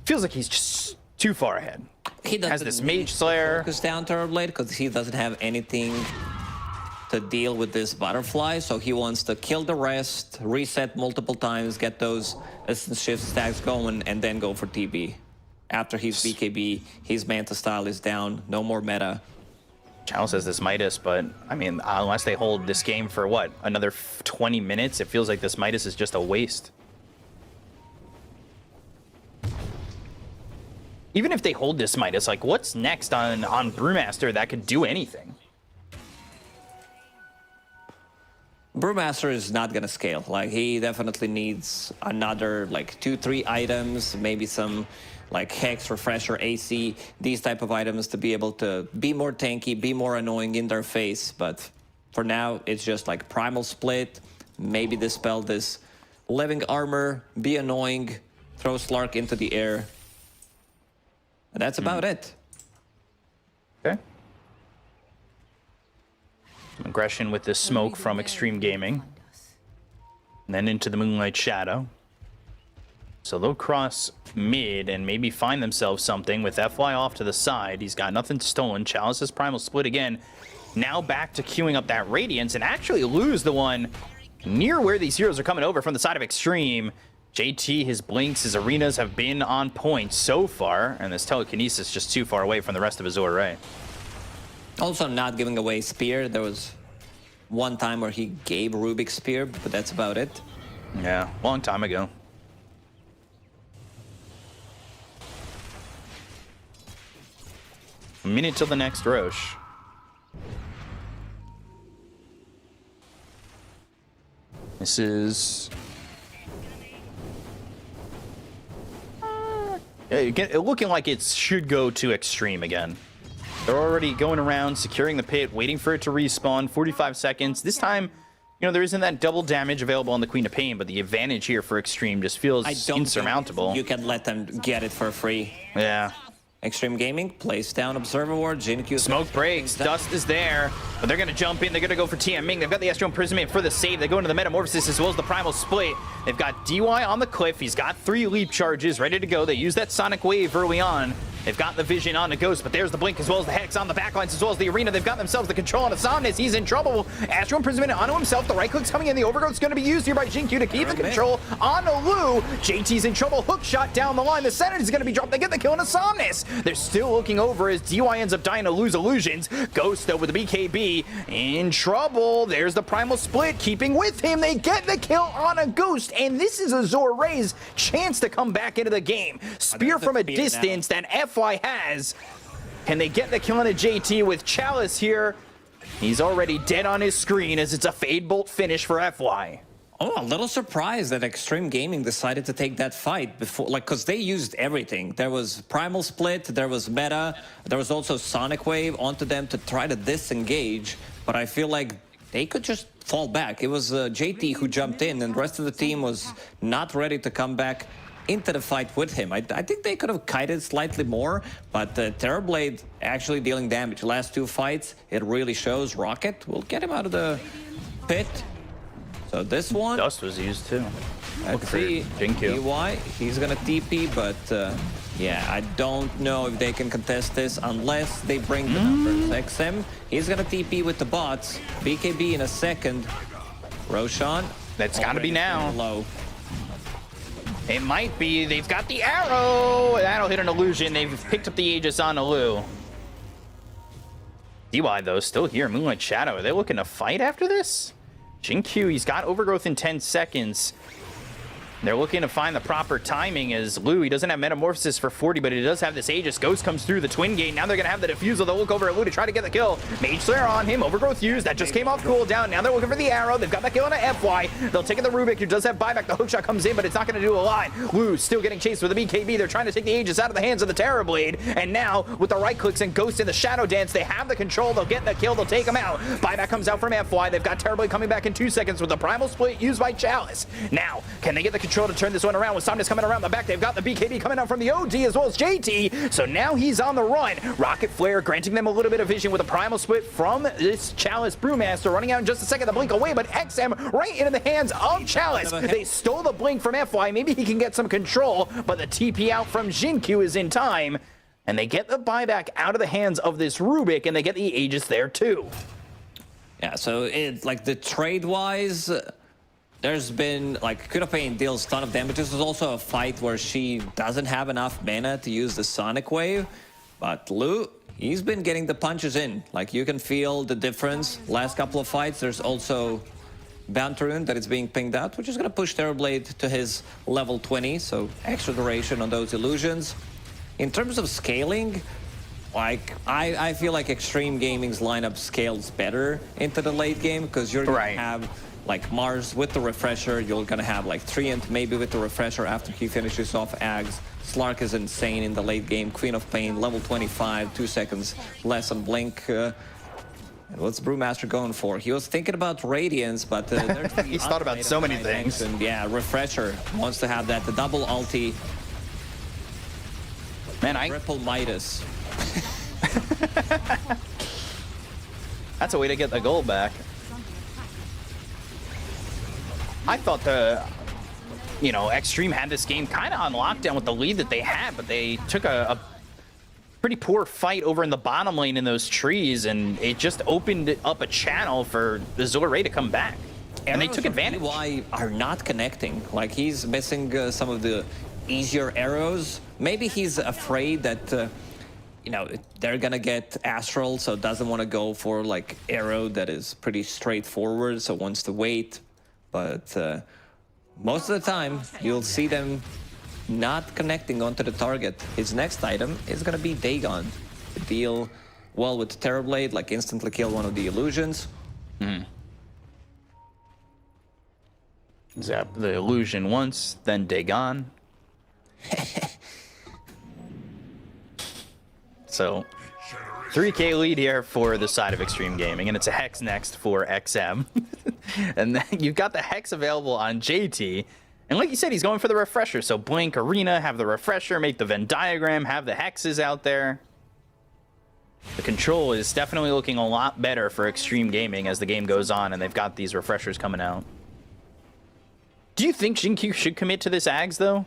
feels like he's just too far ahead. He doesn't Has this need Mage to Slayer. focus down Terrorblade because he doesn't have anything to deal with this butterfly, so he wants to kill the rest, reset multiple times, get those instant shift stacks going, and then go for TB. After his BKB, his Manta style is down, no more meta. Chalice has this Midas, but I mean, unless they hold this game for what, another 20 minutes, it feels like this Midas is just a waste. Even if they hold this Midas, like what's next on Brewmaster that could do anything? Brewmaster is not gonna scale. Like he definitely needs another like 2-3 items, maybe some like Hex, Refresher, AC, these type of items to be able to be more tanky, be more annoying in their face. But for now, it's just like Primal Split, maybe dispel this Living Armor, be annoying, throw Slark into the air. And that's about it. Okay. Some aggression with this smoke from Xtreme Gaming. And then into the Moonlight Shadow. So they'll cross mid and maybe find themselves something with FY off to the side. He's got nothing stolen. Chalice's Primal Split again. Now back to queuing up that Radiance and actually lose the one near where these heroes are coming over from the side of Xtreme. JT, his blinks, his arenas have been on point so far. And this telekinesis just too far away from the rest of his array. Also not giving away Spear. There was one time where he gave Rubik's Spear, but that's about it. Yeah, long time ago. A minute till the next Roche. This is... looking like it should go to Xtreme again. They're already going around, securing the pit, waiting for it to respawn. 45 seconds. This time, you know, there isn't that double damage available on the Queen of Pain, but the advantage here for Xtreme just feels insurmountable. You can let them get it for free. Yeah. Xtreme Gaming plays down Observer Ward. XinQ Smoke breaks. Dust is there, but they're going to jump in. They're going to go for TMing. They've got the Astral Imprisonment for the save. They go into the Metamorphosis as well as the Primal Split. They've got DY on the cliff. He's got 3 leap charges ready to go. They use that Sonic Wave early on. They've got the Vision on the Ghost, but there's the Blink as well as the Hex on the backlines as well as the Arena. They've got themselves the control on the Somnus. He's in trouble. Astral Imprisonment onto himself. The right click's coming in. The Overgrowth's going to be used here by XinQ to keep the control on Lu. JT's in trouble. Hook shot down the line. The Senate is going to be dropped. They get the kill on the Somnus. They're still looking over as DY ends up dying to lose illusions. Ghost though with the BKB in trouble. There's the Primal Split keeping with him. They get the kill on a Ghost, and this is Azure Ray's chance to come back into the game. Spear from a distance that FY has. Can they get the kill on a JT with Chalice here? He's already dead on his screen as it's a Fade Bolt finish for FY. Oh, a little surprised that Xtreme Gaming decided to take that fight before, like, because they used everything. There was Primal Split, there was Meta, there was also Sonic Wave onto them to try to disengage, but I feel like they could just fall back. It was JT who jumped in, and the rest of the team was not ready to come back into the fight with him. I think they could have kited slightly more, but Terrorblade actually dealing damage. Last 2 fights, it really shows. Rocket will get him out of the pit. So this one... Dust was used too. Let's see. DY, he's gonna TP, but yeah, I don't know if they can contest this unless they bring the numbers. XM, he's gonna TP with the bots. BKB in a second. Roshan. That's gotta be now. Low. It might be. They've got the arrow. That'll hit an illusion. They've picked up the Aegis on Lu. DY though, still here. Moonlight Shadow. Are they looking to fight after this? XinQ, he's got Overgrowth in 10 seconds. They're looking to find the proper timing as Lu, he doesn't have Metamorphosis for 40, but he does have this Aegis. Ghost comes through the Twin Gate. Now they're going to have the Diffusal. They'll look over at Lu to try to get the kill. Mage Slayer on him. Overgrowth used. That just came off cooldown. Now they're looking for the arrow. They've got the kill on a FY. They'll take it the Rubik, who does have buyback. The hookshot comes in, but it's not going to do a lot. Lu still getting chased with the BKB. They're trying to take the Aegis out of the hands of the Terrorblade. And now, with the right clicks and Ghost in the Shadow Dance, they have the control. They'll get the kill. They'll take him out. Buyback comes out from FY. They've got Terrorblade coming back in 2 seconds with the Primal Split used by Chalice. Now, can they get the control to turn this one around? With Somnus coming around the back, they've got the BKB coming out from the OD as well as JT, so now he's on the run. Rocket Flare granting them a little bit of vision with a Primal Split from this Chalice Brewmaster, running out in just a second. The blink away, but XM right into the hands of Chalice. They stole the blink from FY. Maybe he can get some control, but the TP out from XinQ is in time, and they get the buyback out of the hands of this Rubik, and they get the Aegis there too. Yeah, so it's like the trade-wise, there's been, like, Queen of Pain deals a ton of damage. This is also a fight where she doesn't have enough mana to use the Sonic Wave. But Lu, he's been getting the punches in. Like, you can feel the difference. Last couple of fights, there's also Bantarun that is being pinged out, which is going to push Terrorblade to his level 20, so extra duration on those illusions. In terms of scaling, like, I feel like Xtreme Gaming's lineup scales better into the late game, because you're going to have, like, Mars with the refresher, you're going to have, like, Treant maybe with the refresher after he finishes off Ags. Slark is insane in the late game. Queen of Pain, level 25, 2 seconds less on Blink. What's Brewmaster going for? He was thinking about Radiance, but he's thought about so many things. And yeah, Refresher wants to have that, the double ulti. Man, Triple Midas. That's a way to get the gold back. I thought Xtreme had this game kind of on lockdown with the lead that they had, but they took a pretty poor fight over in the bottom lane in those trees, and it just opened up a channel for the Azure to come back. And they took advantage. Why are not connecting? Like, he's missing some of the easier arrows. Maybe he's afraid that, they're gonna get Astral, so doesn't want to go for, like, arrow that is pretty straightforward, so wants to wait. But most of the time, you'll see them not connecting onto the target. His next item is going to be Dagon. To deal well with Terrorblade, like instantly kill one of the illusions. Zap the illusion once, then Dagon. So, 3K lead here for the side of Xtreme Gaming, and it's a Hex next for XM. And then you've got the Hex available on JT. And like you said, he's going for the refresher. So Blink, Arena, have the refresher, make the Venn diagram, have the hexes out there. The control is definitely looking a lot better for Xtreme Gaming as the game goes on, and they've got these refreshers coming out. Do you think XinQ should commit to this Ags, though?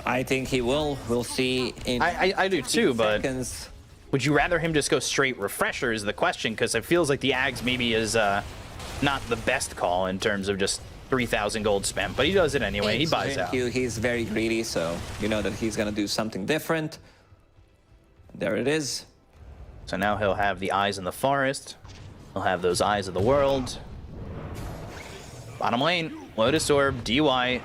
I think he will. We'll see in I do too, seconds. But would you rather him just go straight refresher is the question, because it feels like the Ags maybe is not the best call in terms of just 3,000 gold spent, but he does it anyway. He buys out. He's very greedy, so you know that he's gonna do something different. There it is. So now he'll have the eyes in the forest. He'll have those eyes of the world. Bottom lane, Lotus Orb, DY.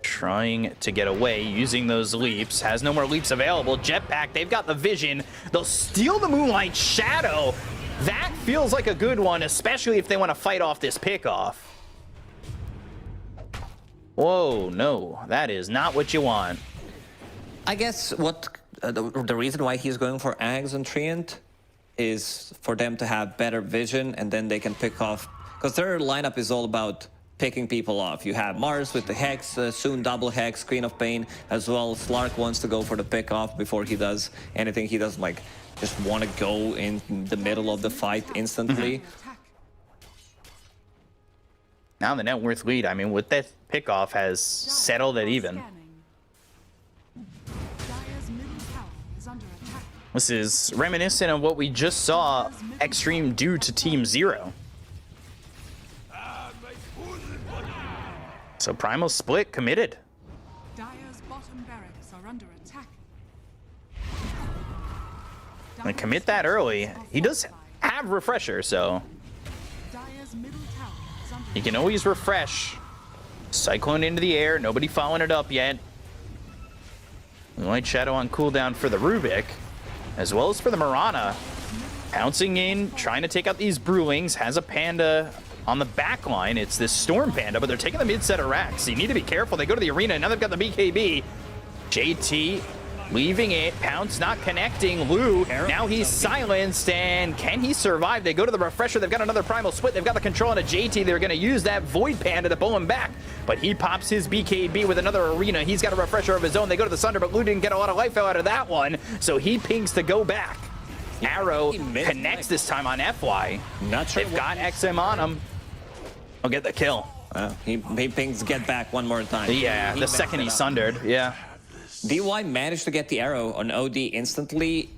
Trying to get away, using those leaps. Has no more leaps available. Jetpack, they've got the vision. They'll steal the Moonlight Shadow. That feels like a good one, especially if they want to fight off this pickoff. Whoa, no, that is not what you want. I guess what the reason why he's going for Ags and Treant is for them to have better vision, and then they can pick off, because their lineup is all about picking people off. You have Mars with the Hex, soon double Hex, Queen of Pain as well. Slark wants to go for the pick off before he does anything. He doesn't like just want to go in the middle of the fight instantly. Now the net worth lead, I mean, with that pickoff has settled it even. This is reminiscent of what we just saw Xtreme do to Team Zero. So Primal Split committed. Dire's bottom barracks are under attack. And commit that early. He does have refresher, so Dire's middle tower is under he can always refresh. Cyclone into the air, nobody following it up yet. White Shadow on cooldown for the Rubik, as well as for the Mirana. Pouncing in, trying to take out these Brewlings, has a Panda on the back line. It's this Storm Panda, but they're taking the mid-set of racks. So you need to be careful. They go to the arena, now they've got the BKB. JT leaving it. Pounce not connecting. Lou, now he's silenced, and can he survive? They go to the refresher. They've got another Primal Split. They've got the control on a JT. They're going to use that Void Panda to pull him back, but he pops his BKB with another arena. He's got a refresher of his own. They go to the Sunder, but Lou didn't get a lot of life out of that one, so he pings to go back. Arrow connects this time on FY. Not sure. They've got XM on him. I'll get the kill. He pings get back one more time. Yeah, the second he sundered. Yeah. DY managed to get the arrow on OD instantly,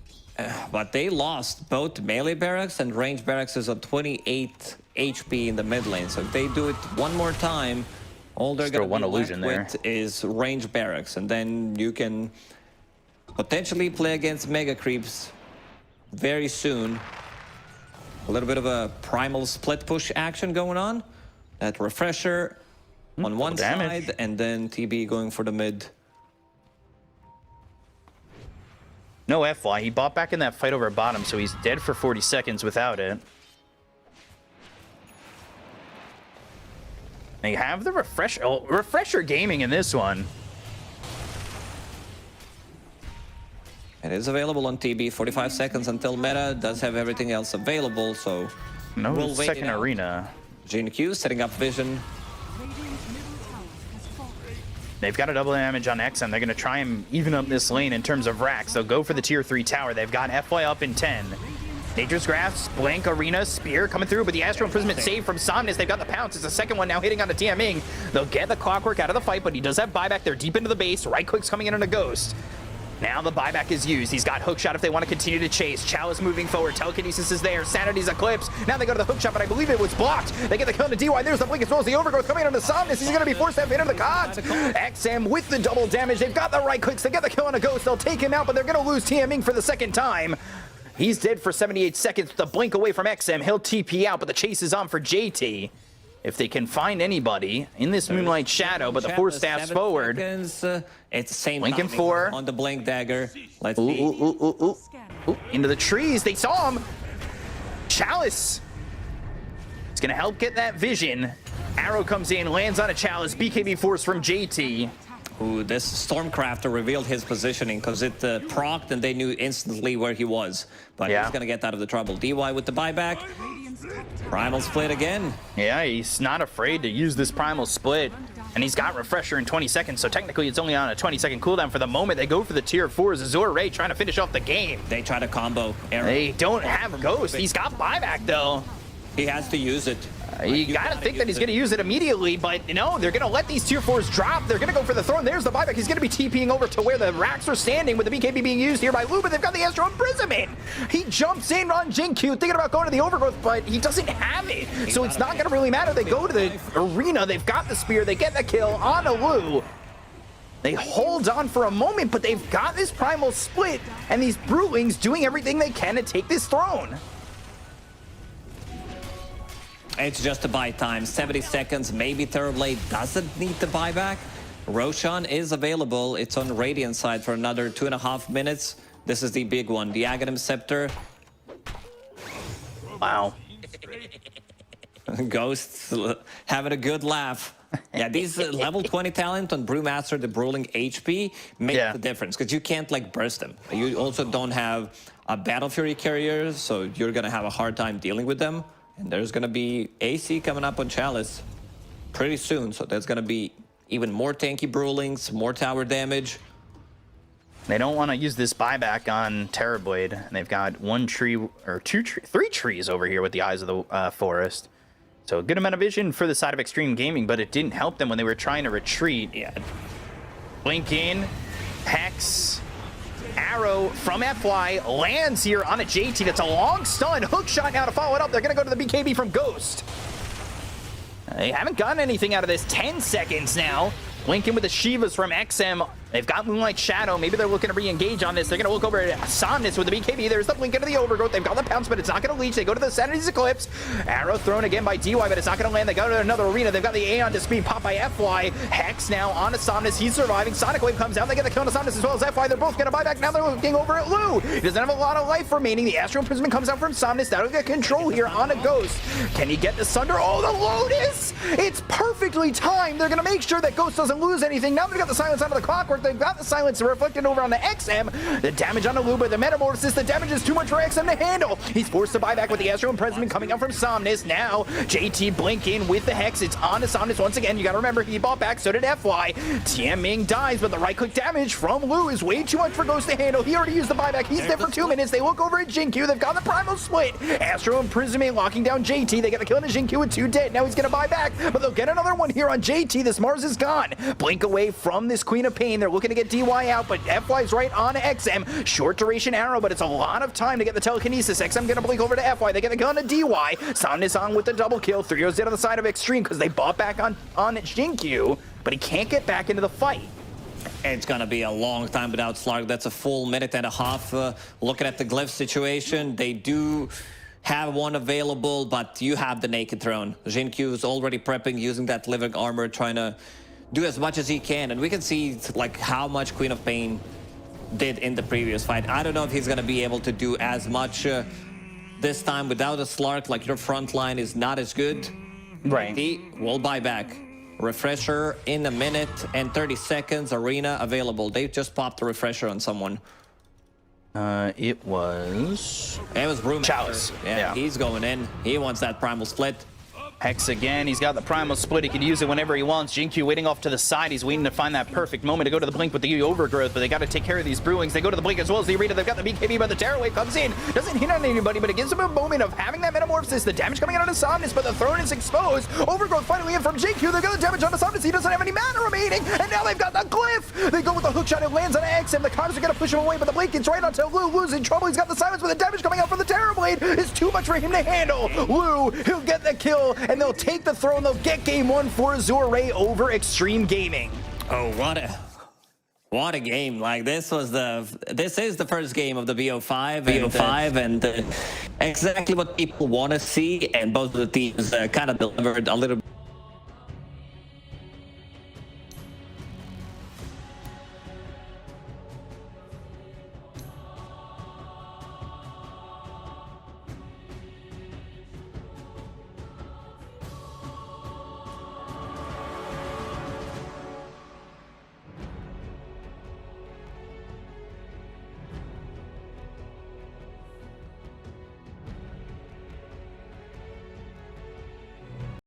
but they lost both melee barracks and range barracks is on 28 HP in the mid lane. So if they do it one more time, all they're going to be left with is range barracks, and then you can potentially play against Mega Creeps very soon. A little bit of a primal split push action going on. That refresher on one side, and then TB going for the mid. No FY. He bought back in that fight over bottom, so he's dead for 40 seconds without it. They have the refresher gaming in this one. It is available on TB. 45 seconds until meta. Does have everything else available, so no we'll wait second arena. XinQ setting up vision. Radiant's middle tower has fallen. They've got a double damage on XM. They're going to try and even up this lane in terms of racks. They'll go for the tier 3 tower. They've got FY up in 10. Nature's Grasp, Blank, Arena, Spear coming through, but the Astral Imprisonment save from Somnus. They've got the pounce. It's the second one now hitting on the TMing. They'll get the Clockwork out of the fight, but he does have buyback. They're deep into the base. Right click's coming in on a Ghost. Now the buyback is used. He's got hookshot if they want to continue to chase. Chalice moving forward. Telekinesis is there. Sanity's Eclipse. Now they go to the hookshot, but I believe it was blocked. They get the kill on the DY. There's the blink as well as the overgrowth coming on the Somnus. He's going to be forced to have hit on the cogs. XM with the double damage. They've got the right clicks. They get the kill on a Ghost. They'll take him out, but they're going to lose TMing for the second time. He's dead for 78 seconds. The blink away from XM. He'll TP out, but the chase is on for JT. If they can find anybody in this Moonlight Shadow, but the 4 staffs forward. Seconds, it's the same Lincoln 4 on the blink dagger. Let's ooh, see. Ooh, into the trees. They saw him. Chalice. It's going to help get that vision. Arrow comes in, lands on a Chalice. BKB force from JT. Ooh, this Stormcrafter revealed his positioning because it procced and they knew instantly where he was. But he's going to get out of the trouble. DY with the buyback. Primal split again. Yeah, he's not afraid to use this primal split. And he's got refresher in 20 seconds, so technically it's only on a 20-second cooldown for the moment. They go for the tier 4s. Azure Ray trying to finish off the game. They try to combo. Arrow. They don't have Ghost. He's got buyback, though. He has to use it. You gotta think that he's gonna use it immediately, but no, they're gonna let these tier 4s drop. They're gonna go for the throne. There's the buyback. He's gonna be TPing over to where the racks are standing with the BKB being used here by Lou, but they've got the Astral Imprisonment. He jumps in on XinQ, thinking about going to the overgrowth, but he doesn't have it. So it's not gonna really matter. They go to the arena. They've got the spear. They get the kill on a Lou. They hold on for a moment, but they've got this primal split, and these Brewlings doing everything they can to take this throne. It's just a buy time. 70 seconds. Maybe Terrorblade doesn't need the buyback. Roshan is available. It's on Radiant side for another 2.5 minutes. This is the big one. The Aghanim Scepter. Wow. Ghosts having a good laugh. Yeah, these level 20 talent on Brewmaster, the Brawling HP, make the difference because you can't like burst them. You also don't have a Battle Fury carrier, so you're going to have a hard time dealing with them. And there's going to be AC coming up on Chalice pretty soon. So there's going to be even more tanky Brewlings, more tower damage. They don't want to use this buyback on Terrorblade. And they've got one tree, or three trees over here with the Eyes of the Forest. So a good amount of vision for the side of Xtreme Gaming, but it didn't help them when they were trying to retreat. Yeah. Blink in, Hex. Arrow from FY lands here on a JT. That's a long stun. Hook shot now to follow it up. They're going to go to the BKB from Ghost. They haven't gotten anything out of this. 10 seconds now. Lincoln with the Shivas from XM. They've got Moonlight Shadow. Maybe they're looking to re-engage on this. They're going to look over at Somnus with the BKB. There's the blink into the overgrowth. They've got the pounce, but it's not going to leech. They go to the Sanity's Eclipse. Arrow thrown again by DY, but it's not going to land. They go to another arena. They've got the Aeon to speed pop by FY. Hex now on to Somnus. He's surviving. Sonic Wave comes out. They get the kill on Somnus as well as FY. They're both going to buy back. Now they're looking over at Lou. He doesn't have a lot of life remaining. The Astral Imprisonment comes out from Somnus. That'll get control here on a Ghost. Can he get the Sunder? Oh, the Lotus! It's perfectly timed. They're going to make sure that Ghost doesn't lose anything. Now they've got the silence out of the Clockwork. They've got the silence reflected over on the XM. The damage on the Luba, the Metamorphosis, the damage is too much for XM to handle. He's forced to buy back with the Astral Imprisonment coming up from Somnus. Now, JT blink in with the Hex. It's on to Somnus once again. You gotta remember, he bought back, so did FY. TMing dies, but the right-click damage from Lou is way too much for Ghost to handle. He already used the buyback. He's there for 2 minutes. They look over at XinQ. They've got the Primal Split. Astral Imprisonment locking down JT. They get the kill on XinQ with 2 dead. Now he's gonna buy back, but they'll get another one here on JT. This Mars is gone. Blink away from this Queen of Pain. They're looking to get DY out, but FY's right on XM. Short duration arrow, but it's a lot of time to get the telekinesis. XM gonna blink over to FY. They get the gun to DY. Somnus on with the double kill. 3-0's dead on the side of Xtreme because they bought back on XinQ, but he can't get back into the fight. It's gonna be a long time without Slark. That's a full minute and a half. Looking at the glyph situation, they do have one available, but you have the naked throne. XinQ is already prepping, using that living armor, trying to do as much as he can. And we can see like how much Queen of Pain did in the previous fight. I don't know if he's gonna be able to do as much this time without a Slark. Like, your front line is not as good. Right. He will buy back. Refresher in a minute and 30 seconds. Arena available. They just popped the refresher on someone. It was Brewmaster. Chalice. Yeah, he's going in. He wants that primal split. Hex again. He's got the primal split. He can use it whenever he wants. XinQ waiting off to the side. He's waiting to find that perfect moment to go to the blink with the overgrowth, but they got to take care of these brewings. They go to the blink as well as the arena. They've got the BKB, but the Terror Wave comes in. Doesn't hit on anybody, but it gives him a moment of having that metamorphosis. The damage coming out of Somnus, but the throne is exposed. Overgrowth finally in from XinQ. They've got the damage on the Somnus. He doesn't have any mana remaining, and now they've got the glyph. They go with the hook shot. It lands on X, and the Connors are going to push him away, but the blink gets right onto Lou. Lou's in trouble. He's got the silence, but the damage coming out from the Terror Blade is too much for him to handle. Lou, he'll get the kill, and they'll take the throne. They'll get game one for Azure over Xtreme Gaming. Oh, what a game. Like, this is the first game of the VO5 and exactly what people want to see, and both of the teams kind of delivered a little